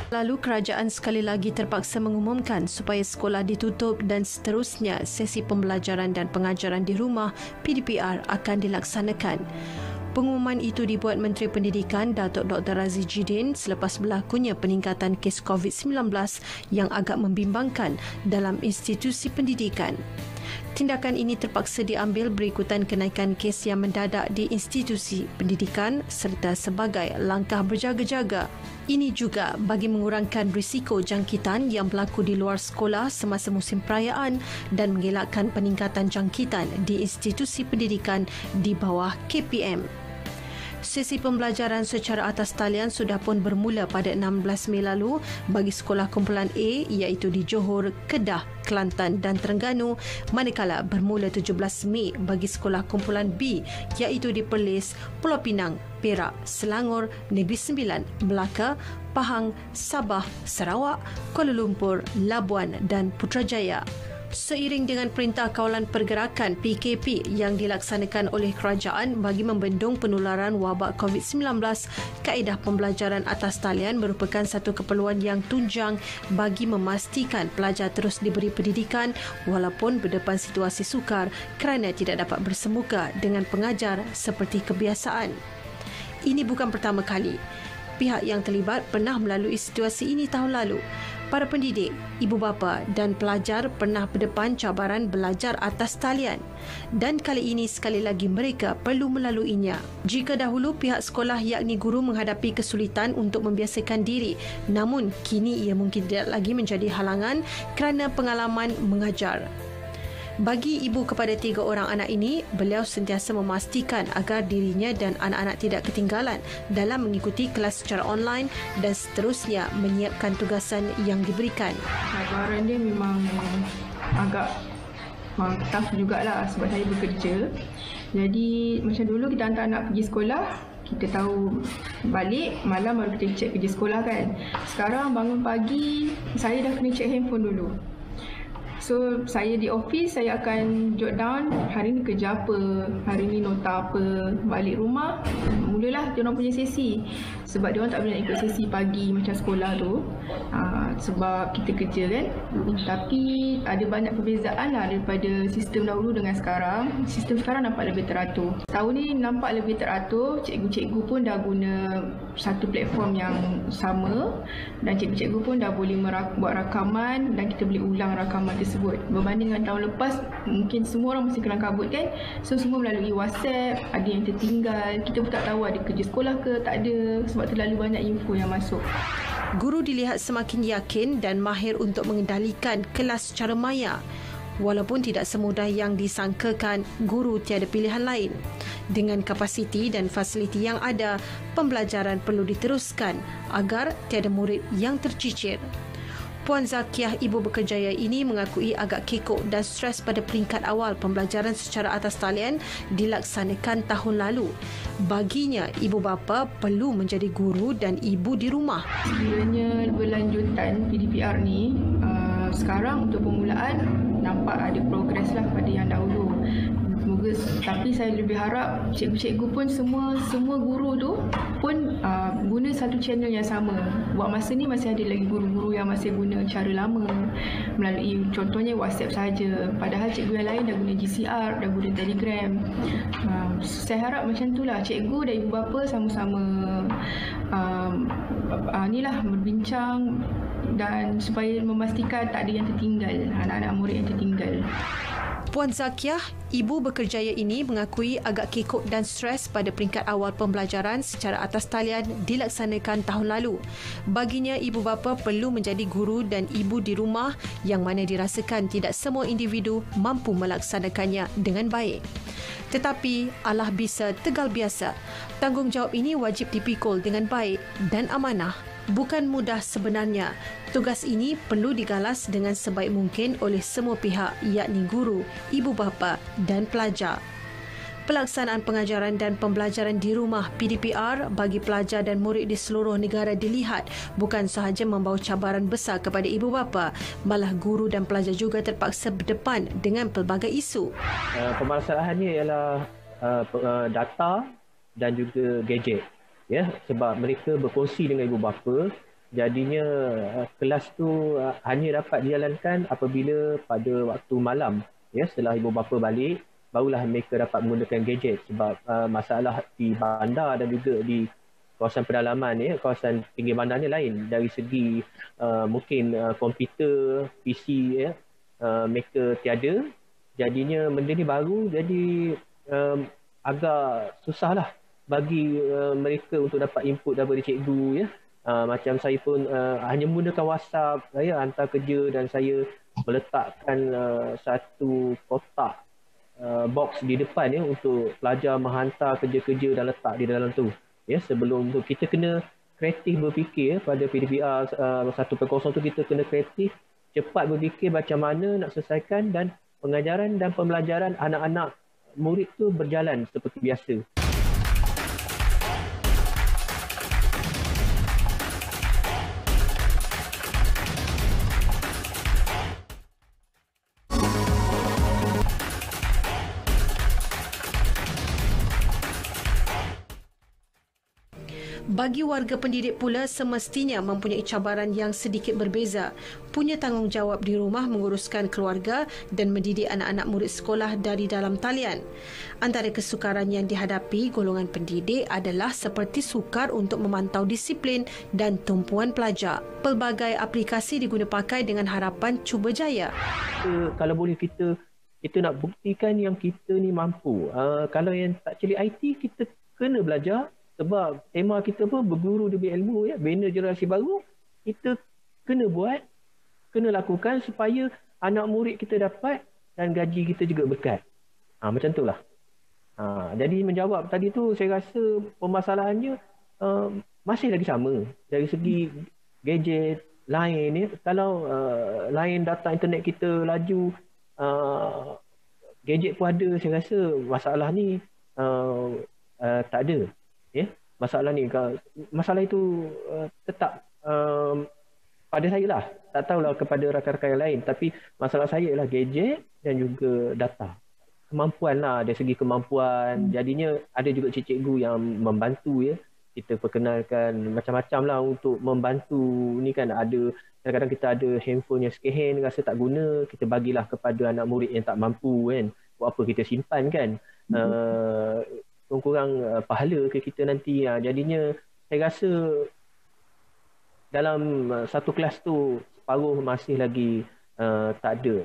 Lalu kerajaan sekali lagi terpaksa mengumumkan supaya sekolah ditutup dan seterusnya sesi pembelajaran dan pengajaran di rumah PDPR akan dilaksanakan. Pengumuman itu dibuat Menteri Pendidikan Datuk Dr. Razi Jidin selepas berlakunya peningkatan kes COVID-19 yang agak membimbangkan dalam institusi pendidikan. Tindakan ini terpaksa diambil berikutan kenaikan kes yang mendadak di institusi pendidikan serta sebagai langkah berjaga-jaga. Ini juga bagi mengurangkan risiko jangkitan yang berlaku di luar sekolah semasa musim perayaan dan mengelakkan peningkatan jangkitan di institusi pendidikan di bawah KPM. Sesi pembelajaran secara atas talian sudah pun bermula pada 16 Mei lalu bagi sekolah kumpulan A iaitu di Johor, Kedah, Kelantan dan Terengganu, manakala bermula 17 Mei bagi sekolah kumpulan B iaitu di Perlis, Pulau Pinang, Perak, Selangor, Negeri Sembilan, Melaka, Pahang, Sabah, Sarawak, Kuala Lumpur, Labuan dan Putrajaya. Seiring dengan Perintah Kawalan Pergerakan PKP yang dilaksanakan oleh kerajaan bagi membendung penularan wabak COVID-19, kaedah pembelajaran atas talian merupakan satu keperluan yang tunjang bagi memastikan pelajar terus diberi pendidikan walaupun berdepan situasi sukar kerana tidak dapat bersemuka dengan pengajar seperti kebiasaan. Ini bukan pertama kali. Pihak yang terlibat pernah melalui situasi ini tahun lalu. Para pendidik, ibu bapa dan pelajar pernah berdepan cabaran belajar atas talian dan kali ini sekali lagi mereka perlu melaluinya. Jika dahulu pihak sekolah yakni guru menghadapi kesulitan untuk membiasakan diri, namun kini ia mungkin tidak lagi menjadi halangan kerana pengalaman mengajar. Bagi ibu kepada 3 orang anak ini, beliau sentiasa memastikan agar dirinya dan anak-anak tidak ketinggalan dalam mengikuti kelas secara online dan seterusnya menyiapkan tugasan yang diberikan. Cabaran dia memang agak tough jugalah sebab saya bekerja. Jadi macam dulu kita hantar anak pergi sekolah, kita tahu balik malam baru kita cek kerja sekolah kan. Sekarang bangun pagi, saya dah kena cek handphone dulu. So, saya di office, saya akan jot down hari ni kerja apa, hari ni nota apa. Balik rumah, mulalah diorang punya sesi. Sebab diorang tak boleh nak ikut sesi pagi macam sekolah tu. Sebab kita kerja kan. Tapi ada banyak perbezaan lah daripada sistem dahulu dengan sekarang. Sistem sekarang nampak lebih teratur. Tahun ni nampak lebih teratur. Cikgu-cikgu pun dah guna satu platform yang sama. Dan cikgu-cikgu pun dah boleh buat rakaman dan kita boleh ulang rakaman tersebut. Berbanding dengan tahun lepas, mungkin semua orang masih kelang kabut kan. So semua melalui WhatsApp, ada yang tertinggal. Kita pun tak tahu ada kerja sekolah ke, tak ada. Sebab terlalu banyak info yang masuk. Guru dilihat semakin yakin dan mahir untuk mengendalikan kelas secara maya. Walaupun tidak semudah yang disangkakan, guru tiada pilihan lain. Dengan kapasiti dan fasiliti yang ada, pembelajaran perlu diteruskan agar tiada murid yang tercicir. Puan Zakiah, ibu berkerjaya ini mengakui agak kekok dan stres pada peringkat awal pembelajaran secara atas talian dilaksanakan tahun lalu. Baginya, ibu bapa perlu menjadi guru dan ibu di rumah. Sekiranya berlanjutan PDPR ni, sekarang untuk permulaan nampak ada progres lah pada yang dahulu. Semoga, tapi saya lebih harap cikgu-cikgu pun semua guru tu pun guna satu channel yang sama. Buat masa ni masih ada lagi guru-guru yang masih guna cara lama melalui contohnya WhatsApp saja. Padahal cikgu yang lain dah guna GCR, dah guna Telegram. Saya harap macam itulah cikgu dan ibu bapa sama-sama berbincang dan supaya memastikan tak ada yang tertinggal, anak-anak murid yang tertinggal. Puan Zakiah, ibu berkerjaya ini mengakui agak kekok dan stres pada peringkat awal pembelajaran secara atas talian dilaksanakan tahun lalu. Baginya, ibu bapa perlu menjadi guru dan ibu di rumah yang mana dirasakan tidak semua individu mampu melaksanakannya dengan baik. Tetapi, Allah bisa tegal biasa. Tanggungjawab ini wajib dipikul dengan baik dan amanah. Bukan mudah sebenarnya. Tugas ini perlu digalas dengan sebaik mungkin oleh semua pihak, yakni guru, ibu bapa dan pelajar. Pelaksanaan pengajaran dan pembelajaran di rumah PDPR bagi pelajar dan murid di seluruh negara dilihat bukan sahaja membawa cabaran besar kepada ibu bapa, malah guru dan pelajar juga terpaksa berdepan dengan pelbagai isu. Permasalahannya ialah data dan juga gadget. Ya, sebab mereka berkongsi dengan ibu bapa Jadinya kelas tu hanya dapat dijalankan apabila pada waktu malam, ya, setelah ibu bapa balik, barulah mereka dapat menggunakan gadget sebab masalah di bandar dan juga di kawasan pedalaman, ya, kawasan pinggir bandar ni lain dari segi mungkin komputer, PC, ya, mereka tiada. Jadinya benda ni baru, jadi agak susahlah bagi mereka untuk dapat input daripada cikgu, ya. Macam saya pun hanya menggunakan WhatsApp, saya hantar kerja dan saya meletakkan satu kotak box di depan, ya, untuk pelajar menghantar kerja-kerja dan letak di dalam tu. Ya, sebelum tu kita kena kreatif berfikir, ya, pada PDPR 1.0 tu kita kena kreatif, cepat berfikir macam mana nak selesaikan dan pengajaran dan pembelajaran anak-anak murid tu berjalan seperti biasa. Bagi warga pendidik pula semestinya mempunyai cabaran yang sedikit berbeza. Punya tanggungjawab di rumah menguruskan keluarga dan mendidik anak-anak murid sekolah dari dalam talian. Antara kesukaran yang dihadapi golongan pendidik adalah seperti sukar untuk memantau disiplin dan tumpuan pelajar. Pelbagai aplikasi diguna pakai dengan harapan cuba jaya. Kalau boleh kita nak buktikan yang kita ni mampu. Kalau yang tak celik IT, kita kena belajar. Sebab tema kita pun berguru demi ilmu, ya, bina generasi baru, kita kena buat, kena lakukan supaya anak murid kita dapat dan gaji kita juga berkat. Macam itulah. Jadi menjawab tadi tu, saya rasa permasalahannya masih lagi sama dari segi gadget, line, ya. Kalau line data internet kita laju, gadget pun ada, saya rasa masalah ni tak ada. Ya, masalah itu tetap pada saya lah. Tak tahulah kepada rakan-rakan yang lain, tapi masalah saya ialah gadget dan juga data. Kemampuan lah, dari segi kemampuan. Jadinya ada juga cikgu yang membantu, ya. Kita perkenalkan macam-macam lah untuk membantu. Ni kan ada, kadang-kadang kita ada handphone yang second hand, rasa tak guna, kita bagilah kepada anak murid yang tak mampu, kan. Buat apa kita simpan, kan. Kurang pahala ke kita nanti. Jadinya saya rasa dalam satu kelas tu separuh masih lagi tak ada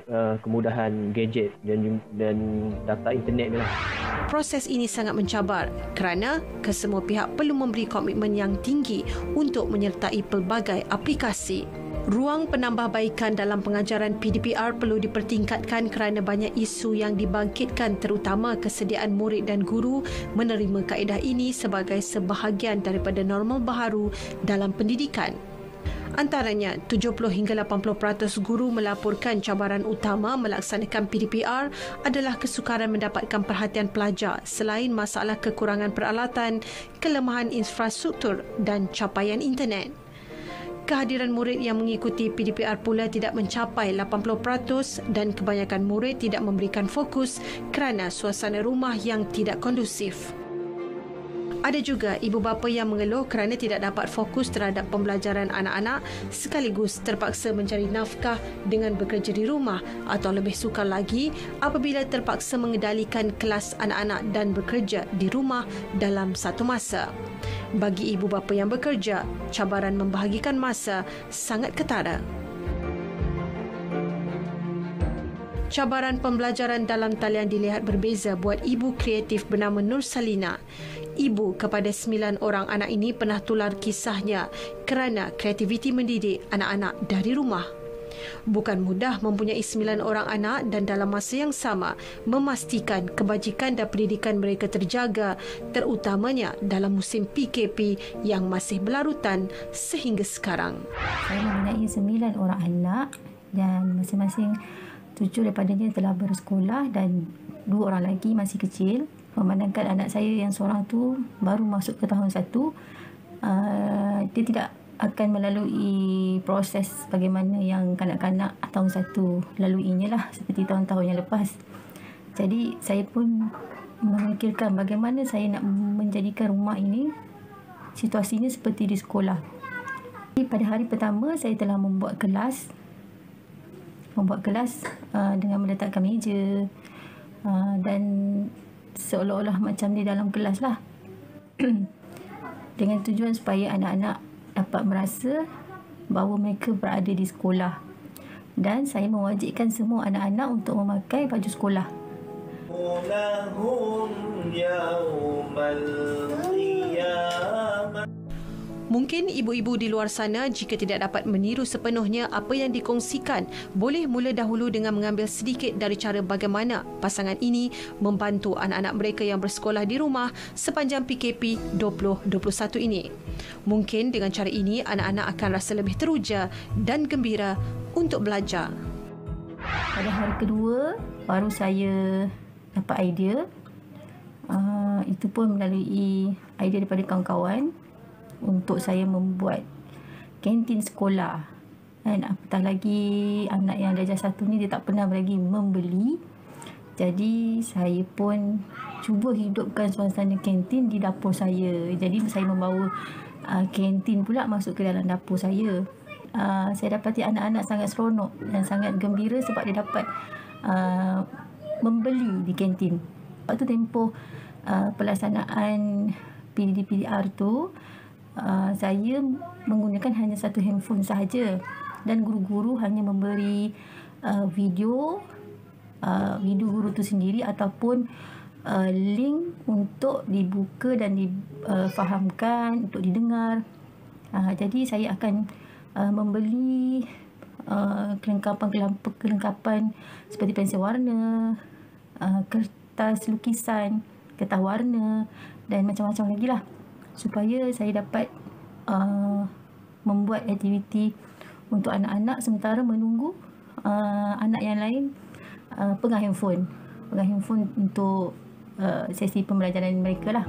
kemudahan gadget dan data internet ni lah. Proses ini sangat mencabar kerana kesemua pihak perlu memberi komitmen yang tinggi untuk menyertai pelbagai aplikasi. Ruang penambahbaikan dalam pengajaran PDPR perlu dipertingkatkan kerana banyak isu yang dibangkitkan, terutama kesediaan murid dan guru menerima kaedah ini sebagai sebahagian daripada normal baharu dalam pendidikan. Antaranya, 70 hingga 80% guru melaporkan cabaran utama melaksanakan PDPR adalah kesukaran mendapatkan perhatian pelajar selain masalah kekurangan peralatan, kelemahan infrastruktur dan capaian internet. Kehadiran murid yang mengikuti PDPR pula tidak mencapai 80% dan kebanyakan murid tidak memberikan fokus kerana suasana rumah yang tidak kondusif. Ada juga ibu bapa yang mengeluh kerana tidak dapat fokus terhadap pembelajaran anak-anak sekaligus terpaksa mencari nafkah dengan bekerja di rumah, atau lebih sukar lagi apabila terpaksa mengendalikan kelas anak-anak dan bekerja di rumah dalam satu masa. Bagi ibu bapa yang bekerja, cabaran membahagikan masa sangat ketara. Cabaran pembelajaran dalam talian dilihat berbeza buat ibu kreatif bernama Nur Salina. Ibu kepada 9 orang anak ini pernah tular kisahnya kerana kreativiti mendidik anak-anak dari rumah. Bukan mudah mempunyai 9 orang anak dan dalam masa yang sama memastikan kebajikan dan pendidikan mereka terjaga, terutamanya dalam musim PKP yang masih berlarutan sehingga sekarang. Saya mempunyai 9 orang anak dan masing-masing 7 daripadanya telah bersekolah dan 2 orang lagi masih kecil. Memandangkan anak saya yang seorang tu baru masuk ke tahun 1, dia tidak akan melalui proses bagaimana yang kanak-kanak tahun 1 laluinya lah, seperti tahun-tahun yang lepas. Jadi saya pun memikirkan bagaimana saya nak menjadikan rumah ini situasinya seperti di sekolah. Pada hari pertama saya telah membuat kelas dengan meletakkan meja dan seolah-olah macam di dalam kelas lah. Dengan tujuan supaya anak-anak dapat merasa bahawa mereka berada di sekolah. Dan saya mewajibkan semua anak-anak untuk memakai baju sekolah. Mungkin ibu-ibu di luar sana jika tidak dapat meniru sepenuhnya apa yang dikongsikan, boleh mula dahulu dengan mengambil sedikit dari cara bagaimana pasangan ini membantu anak-anak mereka yang bersekolah di rumah sepanjang PKP 2021 ini. Mungkin dengan cara ini anak-anak akan rasa lebih teruja dan gembira untuk belajar. Pada hari kedua baru saya dapat idea. Itu pun melalui idea daripada kawan-kawan untuk saya membuat kantin sekolah. Dan apatah lagi anak yang darjah 1 ni dia tak pernah lagi membeli. Jadi saya pun cuba hidupkan suasana kantin di dapur saya. Jadi saya membawa kantin pula masuk ke dalam dapur saya. Saya dapati anak-anak sangat seronok dan sangat gembira sebab dia dapat membeli di kantin. Waktu tempoh pelaksanaan PDPR tu, saya menggunakan hanya satu handphone sahaja dan guru-guru hanya memberi video guru tu sendiri ataupun link untuk dibuka dan difahamkan untuk didengar. Jadi saya akan membeli kelengkapan seperti pensel warna, kertas lukisan, kertas warna dan macam-macam lagi lah, supaya saya dapat membuat aktiviti untuk anak-anak sementara menunggu anak yang lain pegang handphone untuk sesi pembelajaran mereka lah.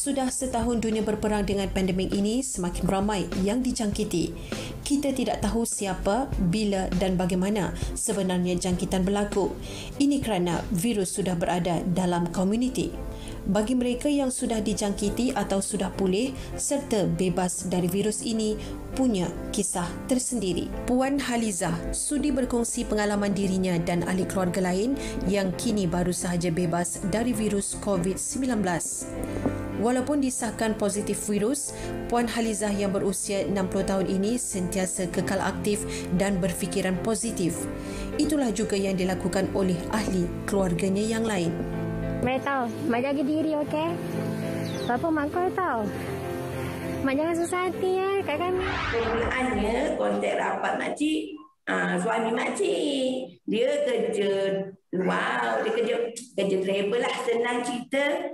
Sudah setahun dunia berperang dengan pandemik ini, semakin ramai yang dijangkiti. Kita tidak tahu siapa, bila dan bagaimana sebenarnya jangkitan berlaku. Ini kerana virus sudah berada dalam komuniti. Bagi mereka yang sudah dijangkiti atau sudah pulih serta bebas dari virus ini, punya kisah tersendiri. Puan Halizah sudi berkongsi pengalaman dirinya dan ahli keluarga lain yang kini baru sahaja bebas dari virus COVID-19. Walaupun disahkan positif virus, Puan Halizah yang berusia 60 tahun ini sentiasa kekal aktif dan berfikiran positif. Itulah juga yang dilakukan oleh ahli keluarganya yang lain. Mak tahu, Mak jaga diri, okey? Bapa Mak kau tahu. Mak jangan susah hati ya, kat kami. Kemudiannya kontak rapat makcik, suami makcik. Dia kerja luar, dia kerja travel lah, senang cerita.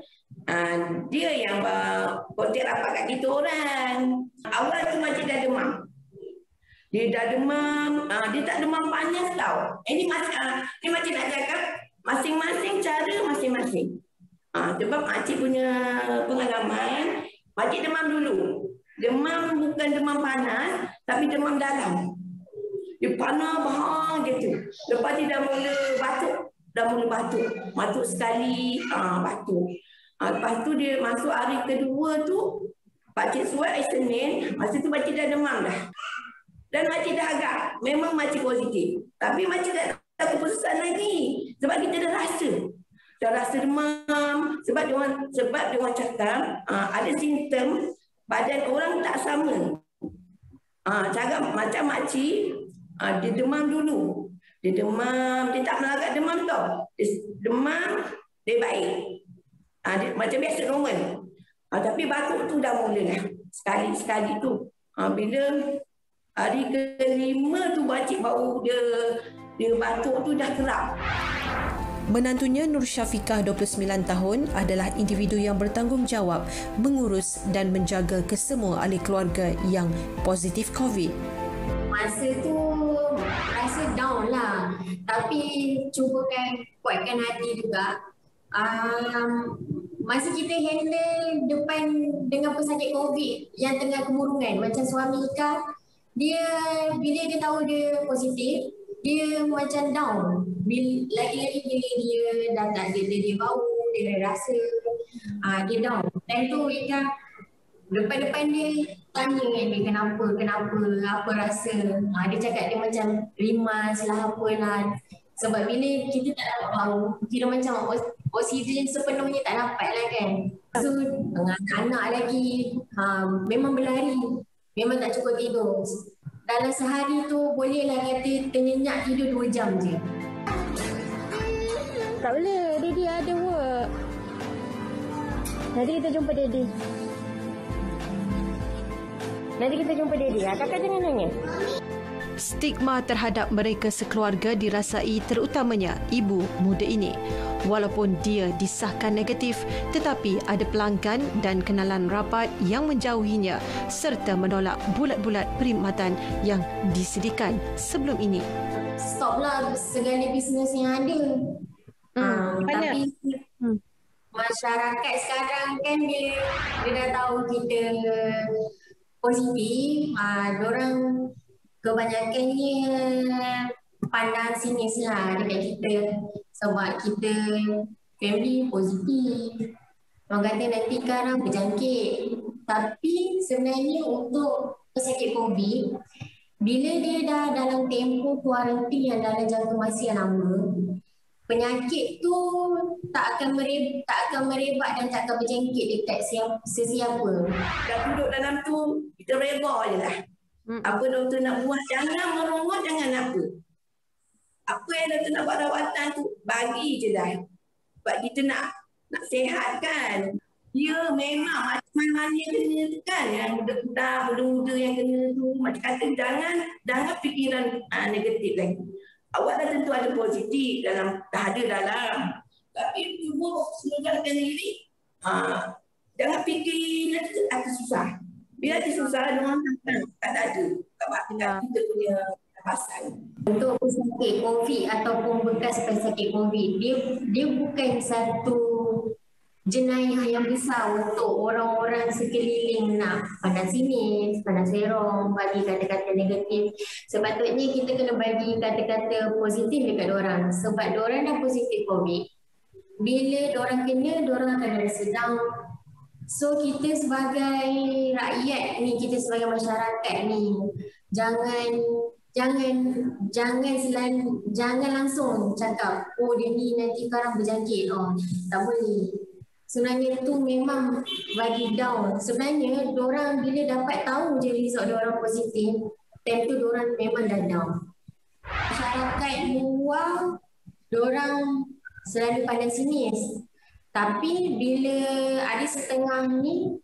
Dia yang kontak rapat kat kita orang. Awal tu makcik dah demam. Dia dah demam, dia tak demam panas tau. Ini makcik nak cakap, masing-masing cara masing-masing. Sebab makcik punya pengalaman, makcik demam dulu. Demam bukan demam panas, tapi demam dalam. Dia panas bahang gitu. Lepas dia dah mula batuk. Batuk sekali, batuk. Lepas tu dia masuk hari kedua tu, pakcik suat hari Senin, masa tu pakcik dah demam dah. Dan makcik dah agak, memang makcik positif. Tapi makcik tak keputusan lagi. Sebab kita dah rasa demam. Sebab dia orang cakap, ada simptom badan orang tak sama. Cakap macam makcik, dia demam dulu. Dia demam, dia tak melagak demam tau. Dia demam, dia baik. Dia, macam biasa normal. Tapi batuk tu dah mula dah. Sekali-sekali tu. Bila hari ke-5 tu pakcik baru dia batuk tu dah kerap. Menantunya Nur Syafiqah 29 tahun adalah individu yang bertanggungjawab mengurus dan menjaga kesemua ahli keluarga yang positif COVID. Masa tu rasa down lah. Tapi cubakan kuatkan hati juga. Masa kita handle depan dengan pesakit COVID yang tengah kemurungan, macam suami Ika, dia bila dia tahu dia positif, dia macam down. Lagi-lagi bila dia dah tak ada dia bau, dia rasa dia down. Dan tu Ika depan-depan dia tanya dia kenapa, apa rasa. Dia cakap dia macam rimas lah, apalah. Sebab bila kita tak dapat bau, kira macam oksigen sepenuhnya tak dapat lah kan. So dengan anak lagi, memang berlari, memang tak cukup tidur. Dalam sehari tu bolehlah kata ternyenyak tidur 2 jam je. Tak boleh, Daddy ada work. Nanti kita jumpa Daddy. Kakak jangan nangis. Stigma terhadap mereka sekeluarga dirasai terutamanya ibu muda ini. Walaupun dia disahkan negatif, tetapi ada pelanggan dan kenalan rapat yang menjauhinya serta menolak bulat-bulat perkhidmatan yang disediakan sebelum ini. Stoplah segala bisnes yang ada. Tapi masyarakat sekarang kan dia dah tahu kita positif, diorang kebanyakannya pandang sinis lah dekat kita sebab kita family positif. Orang kata nanti sekarang berjangkit. Tapi sebenarnya untuk pesakit COVID, bila dia dah dalam tempoh kuarantin yang dalam jangka masa yang lama, penyakit tu tak akan merebak dan tak akan berjangkit dekat sesiapa. Dah duduk dalam tu, kita reba je lah. Apa doktor nak buat, jangan merongok, jangan apa. Apa yang doktor nak buat rawatan tu, bagi je dah. Sebab kita nak sihat kan. Ya memang macam-macam yang kena kan. Yang budak-budak, muda-muda yang kena tu. Macam kata jangan fikiran negatif lagi. Awak dah tentu ada positif dah ada dalam. Tapi tubuh seluruhkan diri. Jangan fikir nanti ada susah. Bila ada susah, orang tak ada. Kita punya pasal. Untuk pesakit COVID ataupun bekas pesakit COVID, dia bukan satu jenayah yang besar untuk orang-orang sekeliling nak pandang sinis, pandang serong, bagi kata-kata negatif. Sepatutnya kita kena bagi kata-kata positif dekat diorang. Sebab diorang dah positif COVID. Bila diorang kena, diorang akan rasa down. So kita sebagai rakyat ni, kita sebagai masyarakat ni, jangan langsung cakap, oh dia ni nanti sekarang berjangkit. Tak boleh. Sebenarnya tu memang bagi down. Sebenarnya diorang bila dapat tahu je result diorang positif, time tu diorang memang dah down. Masyarakat luar, diorang selalu pandang sinis. Tapi bila ada setengah ni,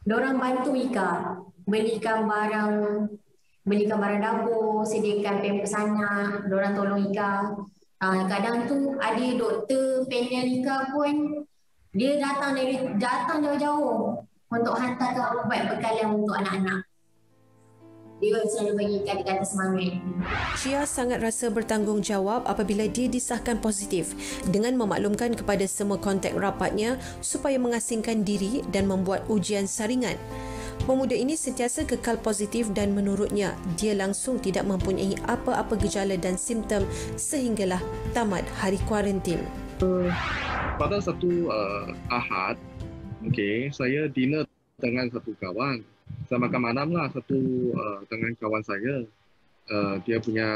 diorang bantu Ika. Belikan barang dapur, sediakan pampers anak, diorang tolong Ika. Kadang tu ada doktor panel Ika pun, dia datang jauh-jauh untuk hantarkan ubat bekalan untuk anak-anak. Dia selalu bagi kata-kata semangat. Syia sangat rasa bertanggungjawab apabila dia disahkan positif dengan memaklumkan kepada semua kontak rapatnya supaya mengasingkan diri dan membuat ujian saringan. Pemuda ini sentiasa kekal positif dan menurutnya dia langsung tidak mempunyai apa-apa gejala dan simptom sehinggalah tamat hari kuarantin. Pada satu Ahad, saya dinner dengan satu kawan. Saya makan malam lah dengan kawan saya. Dia punya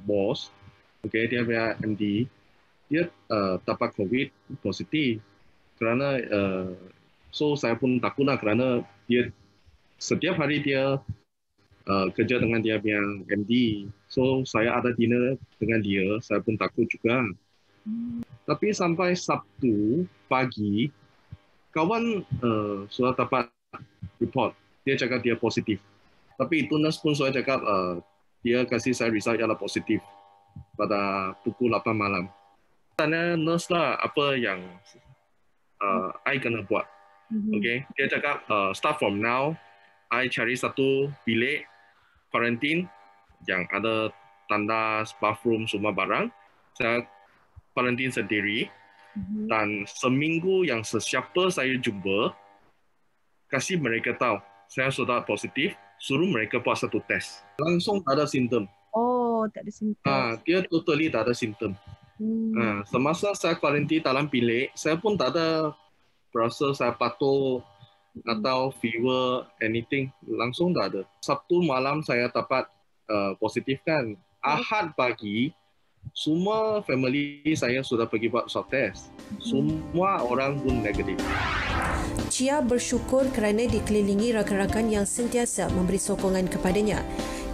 bos, dia punya MD, dia dapat COVID positif. Kerana so saya pun takutlah kerana dia setiap hari dia kerja dengan dia punya MD. So saya ada dinner dengan dia, saya pun takut juga. Tapi sampai Sabtu pagi, kawan sudah dapat report, dia cakap dia positif. Tapi itu nurse pun sudah cakap dia kasih saya result ialah positif. pada pukul 8 malam. Tanya nurse lah apa yang I kena buat. Okay, dia cakap start from now, I cari satu bilik quarantine yang ada tandas, bathroom, semua barang. Saya quarantine sendiri. Dan seminggu yang sesiapa saya jumpa, kasih mereka tahu saya sudah positif, suruh mereka buat satu test. Langsung tak ada simptom. Oh, tak ada simptom. Dia totally tak ada simptom. Semasa saya quarantine dalam bilik, saya pun tak ada rasa saya batuk atau fever, anything. Langsung tak ada. Sabtu malam saya dapat positif kan. Ahad pagi, semua family saya sudah pergi buat swab test. Semua orang pun negatif. Chia bersyukur kerana dikelilingi rakan-rakan yang sentiasa memberi sokongan kepadanya.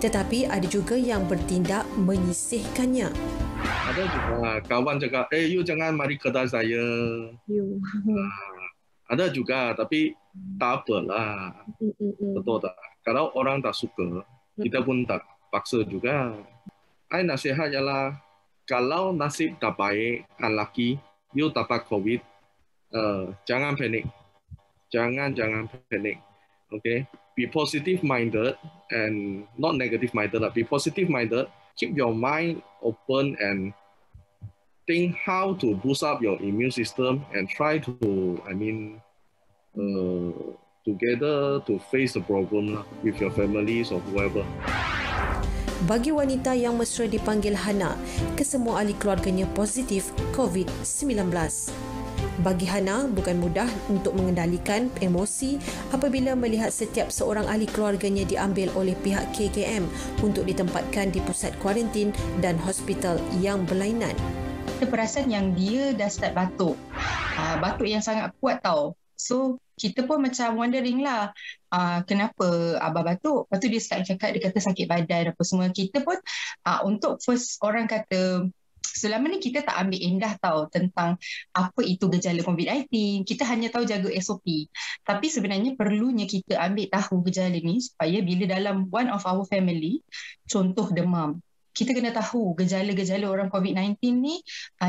Tetapi ada juga yang bertindak menyisihkannya. Ada juga kawan cakap, you jangan mari kedai saya. Ada juga, tapi tak apalah. Betul tak? Kalau orang tak suka, kita pun tak paksa juga. I nasihat ialah, kalau nasib tak baik, unlucky, you dapat COVID, jangan panik. Jangan panik. Okay? Be positive-minded and not negative-minded. Be positive-minded. Keep your mind open and think how to boost up your immune system and try to, together to face the problem with your families or whoever. Bagi wanita yang mesra dipanggil Hana, kesemua ahli keluarganya positif COVID-19. Bagi Hana, bukan mudah untuk mengendalikan emosi apabila melihat setiap seorang ahli keluarganya diambil oleh pihak KKM untuk ditempatkan di pusat kuarantin dan hospital yang berlainan. Kita perasan yang dia dah start batuk. Batuk yang sangat kuat tau. So, kita pun macam wondering lah, kenapa abah batuk? Lepas tu dia start cakap, dia kata sakit badan apa semua. Kita pun untuk first orang kata, selama ni kita tak ambil endah tahu tentang apa itu gejala COVID-19. Kita hanya tahu jaga SOP. Tapi sebenarnya perlunya kita ambil tahu gejala ni supaya bila dalam one of our family, contoh demam, kita kena tahu gejala-gejala orang COVID-19 ni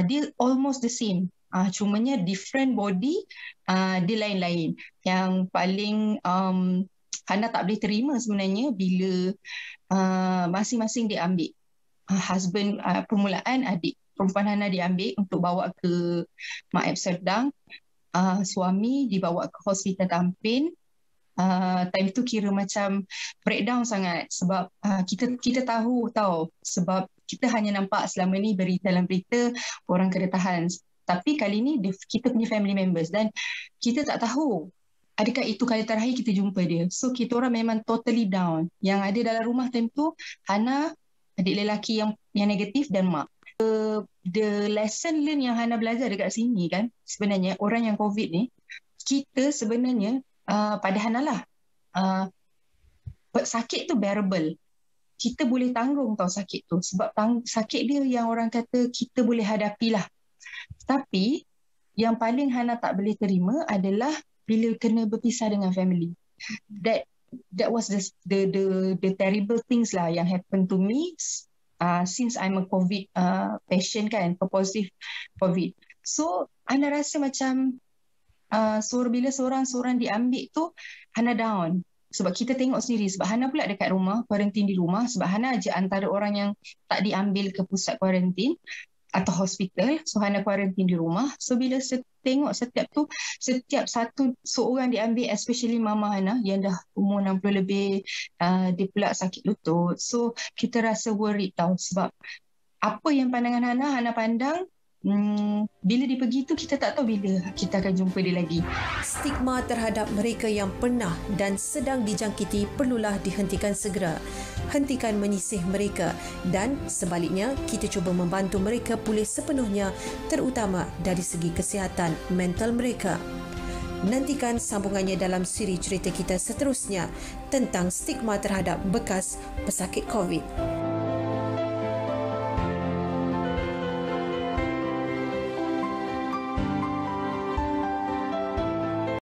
dia almost the same. Cumanya different body, dia lain-lain. Yang paling Hana tak boleh terima sebenarnya bila masing-masing dia ambil. Husband, permulaan adik perempuan Hana diambil untuk bawa ke Maib Serdang. Suami dibawa ke Hospital Tampin. Time tu kira macam breakdown sangat sebab kita tahu sebab kita hanya nampak selama ni dalam berita orang kena tahan. Tapi kali ni kita punya family members dan kita tak tahu adakah itu kali terakhir kita jumpa dia. So kita orang memang totally down. Yang ada dalam rumah time tu Hana, adik lelaki yang negatif dan mak. The lesson learn yang Hana belajar dekat sini kan, sebenarnya orang yang COVID ni, kita sebenarnya pada Hana lah, sakit tu bearable. Kita boleh tanggung tau sakit tu. Sebab sakit dia yang orang kata kita boleh hadapilah. Tapi yang paling Hana tak boleh terima adalah bila kena berpisah dengan family. That was the terrible things lah yang happen to me since I'm a COVID patient kan, positive COVID. So Hana rasa macam bila seorang diambil tu Hana down. Sebab kita tengok sendiri, sebab Hana pula dekat rumah, kuarantin di rumah, sebab Hana je antara orang yang tak diambil ke pusat kuarantin atau hospital. So Hana kuarantin di rumah. So bila tengok setiap seorang diambil, especially mama Hana yang dah umur 60 lebih, dia pula sakit lutut. So kita rasa worried tau, sebab apa yang pandangan Hana pandang, bila dia pergi tu kita tak tahu bila kita akan jumpa dia lagi. Stigma terhadap mereka yang pernah dan sedang dijangkiti perlulah dihentikan segera. Hentikan menyisih mereka dan sebaliknya kita cuba membantu mereka pulih sepenuhnya, terutama dari segi kesihatan mental mereka. Nantikan sambungannya dalam siri cerita kita seterusnya tentang stigma terhadap bekas pesakit COVID.